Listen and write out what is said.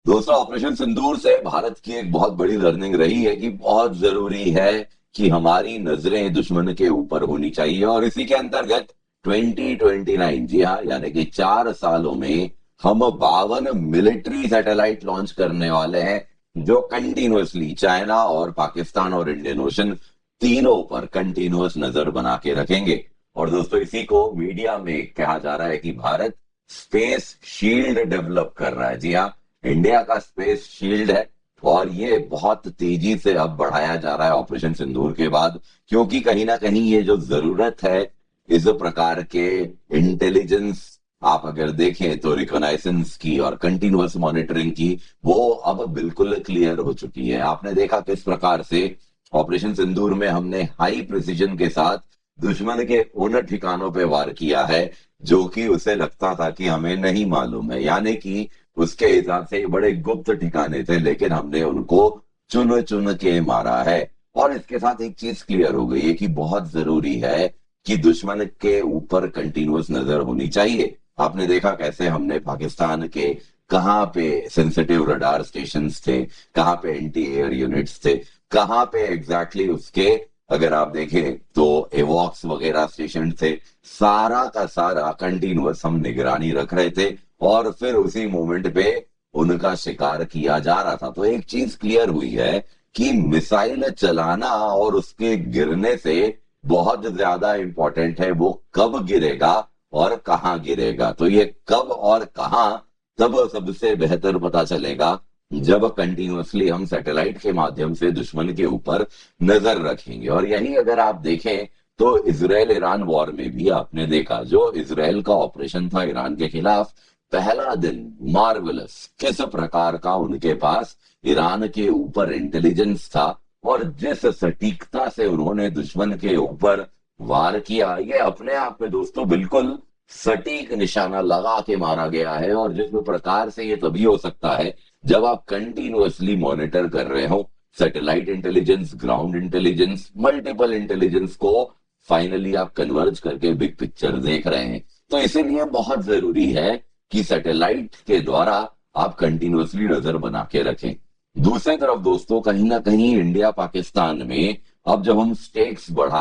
दोस्तों, ऑपरेशन सिंदूर से भारत की एक बहुत बड़ी लर्निंग रही है कि बहुत जरूरी है कि हमारी नजरें दुश्मन के ऊपर होनी चाहिए। और इसी के अंतर्गत 2029, जी हाँ, यानी कि 4 सालों में हम 52 मिलिट्री सैटेलाइट लॉन्च करने वाले हैं, जो कंटिन्यूअसली चाइना और पाकिस्तान और इंडियन ओशन तीनों पर कंटिन्यूअस नजर बना के रखेंगे। और दोस्तों, इसी को मीडिया में कहा जा रहा है कि भारत स्पेस शील्ड डेवलप कर रहा है। जी हाँ, इंडिया का स्पेस शील्ड है। और ये बहुत तेजी से अब बढ़ाया जा रहा है ऑपरेशन सिंदूर के बाद, क्योंकि कहीं ना कहीं ये जो जरूरत है इस प्रकार के इंटेलिजेंस, आप अगर देखें तो रिकॉनाइसेंस की और कंटिन्यूअस मॉनिटरिंग की, वो अब बिल्कुल क्लियर हो चुकी है। आपने देखा किस प्रकार से ऑपरेशन सिंदूर में हमने हाई प्रिसीजन के साथ दुश्मन के उन ठिकानों पे वार किया है जो कि उसे लगता था कि हमें नहीं मालूम है, यानी कि उसके हिसाब से ये बड़े गुप्त ठिकाने थे, लेकिन हमने उनको चुन चुन के मारा है। और इसके साथ एक चीज क्लियर हो गई है कि बहुत जरूरी है कि दुश्मन के ऊपर कंटिन्यूअस नजर होनी चाहिए। आपने देखा कैसे हमने पाकिस्तान के कहाँ पे सेंसिटिव रडार स्टेशंस थे, कहाँ पे एंटी एयर यूनिट्स थे, कहाँ पे एग्जैक्टली उसके, अगर आप देखें तो एवॉक्स वगैरह स्टेशन थे, सारा का सारा कंटिन्यूअस हम निगरानी रख रहे थे। और फिर उसी मोमेंट पे उनका शिकार किया जा रहा था। तो एक चीज क्लियर हुई है कि मिसाइल चलाना और उसके गिरने से बहुत ज्यादा इंपॉर्टेंट है वो कब गिरेगा और कहाँ गिरेगा। तो ये कब और कहाँ तब सबसे बेहतर पता चलेगा जब कंटिन्यूअसली हम सैटेलाइट के माध्यम से दुश्मन के ऊपर नजर रखेंगे। और यही अगर आप देखें तो इसराइल ईरान वॉर में भी आपने देखा, जो इसराइल का ऑपरेशन था ईरान के खिलाफ, पहला दिन मार्वलस, किस प्रकार का उनके पास ईरान के ऊपर इंटेलिजेंस था और जिस सटीकता से उन्होंने दुश्मन के ऊपर वार किया, ये अपने आप में दोस्तों बिल्कुल सटीक निशाना लगा के मारा गया है। और जिस प्रकार से ये तभी हो सकता है जब आप कंटिन्यूअसली मॉनिटर कर रहे हो satellite intelligence, ground intelligence, multiple intelligence को, फाइनली आप कन्वर्ज करके बिग पिक्चर देख रहे हैं। तो इसीलिए बहुत जरूरी है कि सैटेलाइट के द्वारा आप कंटिन्यूअसली नजर बना के रखें। दूसरी तरफ दोस्तों, कहीं ना कहीं इंडिया पाकिस्तान में अब जब हम स्टेक्स बढ़ा